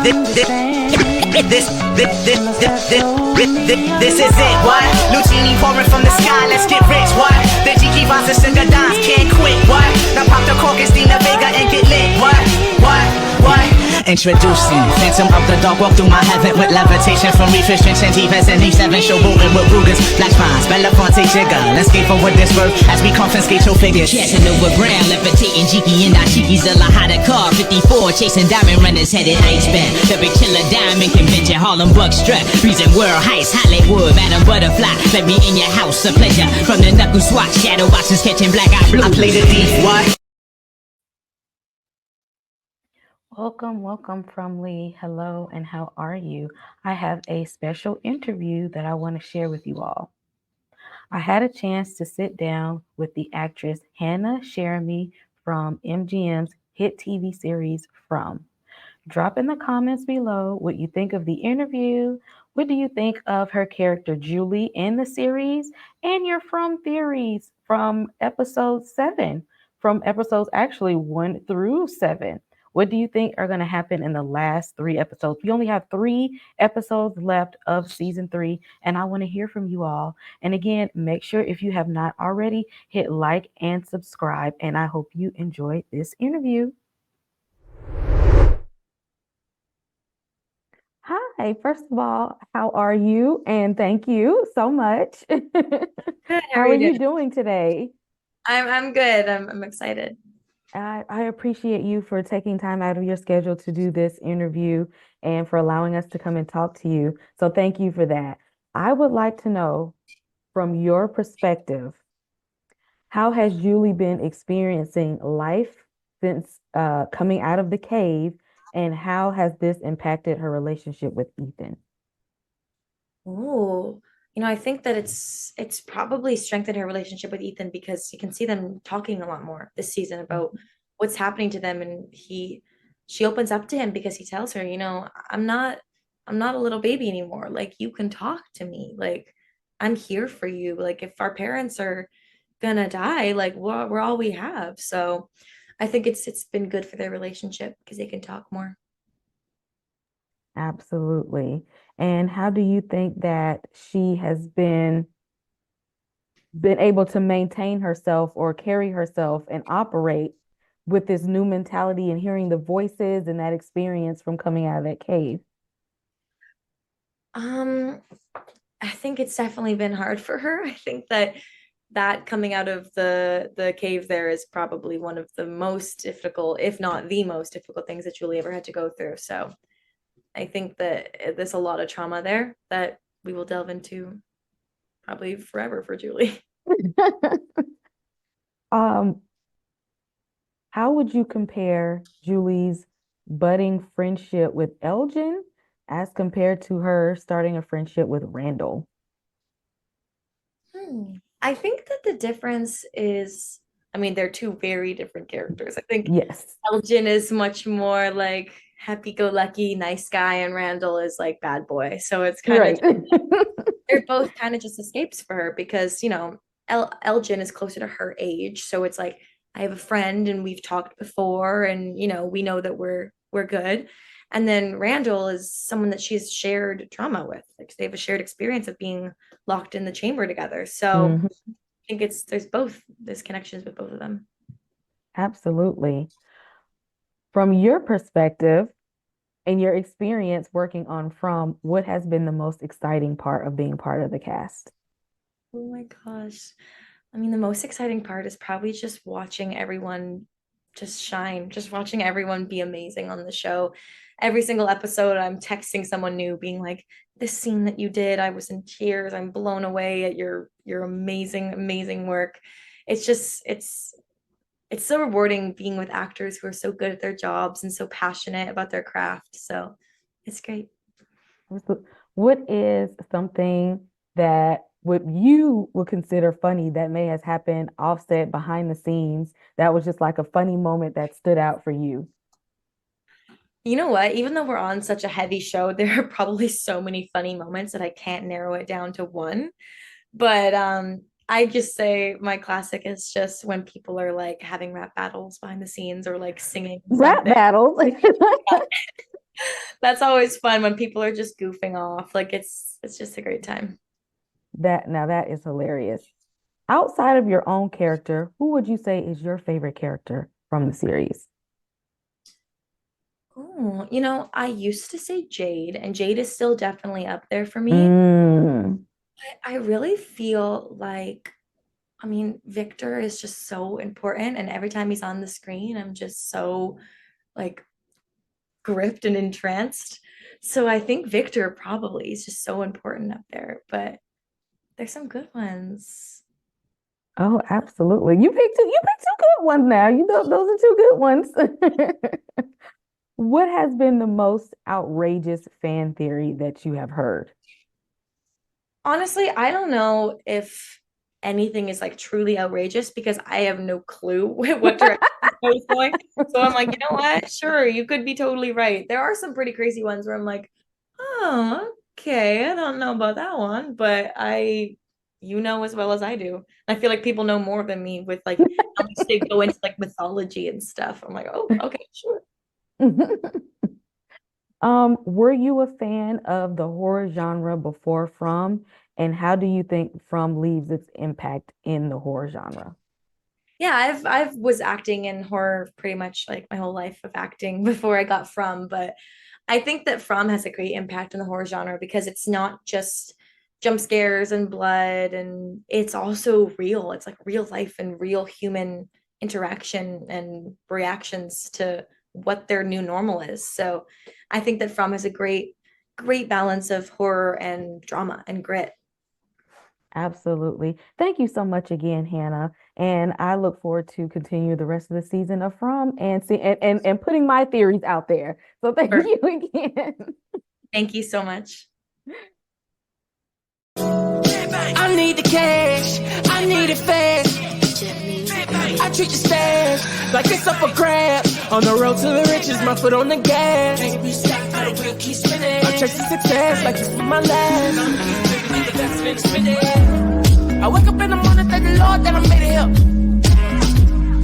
This is it, what? Lucini pouring from the sky, let's get rich, what? The Jiki Vaz and Sugar Dons can't quit, what? Now pop the cork and Stina Vega and get lit, what? Introducing Phantom of the Dark, walk through my heaven with levitation from Reefers, Vincentives, and E7 showboating with Rugers, Black Spines, Belafonte Jigger. Let's skate for what this worth as we confiscate your figures. Casanova Brown, levitating Jiki and Ashiki's a Lahada car 54, chasing diamond runners headed Iceman. The big killer diamond convention, Harlem Buck struck, reason world heist, Hollywood, Madam Butterfly. Let me in your house, a pleasure. From the knuckle swat, shadow boxes catching black eye blue. I play the thief, what? Welcome from Lee. Hello, and how are you? I have a special interview that I want to share with you all. I had a chance to sit down with the actress Hannah Cheramy from MGM's hit TV series From. Drop in the comments below what you think of the interview. What do you think of her character Julie in the series? And your From theories from episode 7, from episodes actually 1 through 7. What do you think are going to happen in the last 3 episodes? We only have 3 episodes left of season 3, and I want to hear from you all. And again, make sure if you have not already, hit like and subscribe, and I hope you enjoyed this interview. Hi, first of all, how are you? And thank you so much. Good. How are you doing today? I'm good. I'm excited. I appreciate you for taking time out of your schedule to do this interview and for allowing us to come and talk to you. So thank you for that. I would like to know, from your perspective, how has Julie been experiencing life since coming out of the cave, and how has this impacted her relationship with Ethan? Oh, I think that it's probably strengthened her relationship with Ethan because you can see them talking a lot more this season about what's happening to them, and she opens up to him because he tells her, I'm not a little baby anymore. Like, you can talk to me. Like, I'm here for you. Like, if our parents are gonna die, like, we're all we have. So I think it's been good for their relationship because they can talk more. Absolutely. And how do you think that she has been able to maintain herself or carry herself and operate with this new mentality and hearing the voices and that experience from coming out of that cave? I think it's definitely been hard for her. I think that coming out of the cave there is probably one of the most difficult, if not the most difficult things that Julie ever had to go through. So I think that there's a lot of trauma there that we will delve into probably forever for Julie. How would you compare Julie's budding friendship with Elgin as compared to her starting a friendship with Randall? I think that the difference is, they're 2 very different characters. I think Yes. Elgin is much more like happy-go-lucky, nice guy, and Randall is like bad boy. So it's kind of they're both kind of just escapes for her because, Elgin is closer to her age. So it's like, I have a friend and we've talked before and, we know that we're good. And then Randall is someone that she's shared trauma with. Like, they have a shared experience of being locked in the chamber together. So I think there's connections with both of them. Absolutely. From your perspective and your experience working on From, what has been the most exciting part of being part of the cast? Oh my gosh. The most exciting part is probably just watching everyone just shine, just watching everyone be amazing on the show. Every single episode, I'm texting someone new being like, this scene that you did, I was in tears. I'm blown away at your amazing, amazing work. It's so rewarding being with actors who are so good at their jobs and so passionate about their craft. So it's great. What is something that what you would consider funny that may have happened offset behind the scenes that was just like a funny moment that stood out for you? You know what? Even though we're on such a heavy show, there are probably so many funny moments that I can't narrow it down to one. But I just say my classic is just when people are like having rap battles behind the scenes or like singing Rap something. battles. that's always fun when people are just goofing off. Like it's just a great time. That is hilarious. Outside of your own character, who would you say is your favorite character from the series? Oh, I used to say Jade, and Jade is still definitely up there for me. Mm. I really feel like, I mean, Victor is just so important, and every time he's on the screen, I'm just so like gripped and entranced. So I think Victor probably is just so important up there, but there's some good ones. Oh, absolutely. You picked two good ones now. You know, those are two good ones. What has been the most outrageous fan theory that you have heard? Honestly, I don't know if anything is like truly outrageous because I have no clue what direction I was going. So I'm like, you know what? Sure, you could be totally right. There are some pretty crazy ones where I'm like, oh, okay, I don't know about that one, but you know as well as I do. I feel like people know more than me with like how much they go into like mythology and stuff. I'm like, oh, okay, sure. Were you a fan of the horror genre before From? And how do you think From leaves its impact in the horror genre? Yeah, I've was acting in horror pretty much like my whole life of acting before I got From, but I think that From has a great impact in the horror genre because it's not just jump scares and blood, and it's also real. It's like real life and real human interaction and reactions to what their new normal is. So I think that From is a great balance of horror and drama and grit. Absolutely. Thank you so much again, Hannah. And I look forward to continue the rest of the season of From and see and putting my theories out there. So thank Sure. you again. Thank you so much. I need the cash, I need it fast. I treat the stash like it's up for grabs. On the road to the riches, my foot on the gas. I'm chasing success like it's for my last. I wake up in the morning, thank the Lord that I made it up.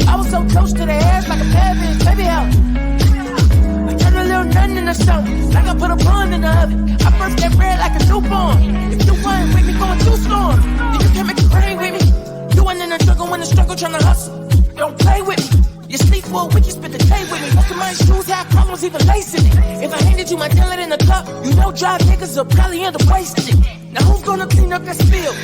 I was so close to the edge like a pebble, baby help. I turned a little nothing into something, like I put a bun in the oven. I first get bread like a newborn. If you want with me going too storm, then you can't make it rain with me. You ain't in the struggle when the struggle trying to hustle. Don't play with me. You sleep for a week, you spend the day with me. Look at my shoes, have problems even lacing it. If I handed you my talent in a cup, you know dry niggas are probably end up wasting it. Now who's gonna clean up that spill?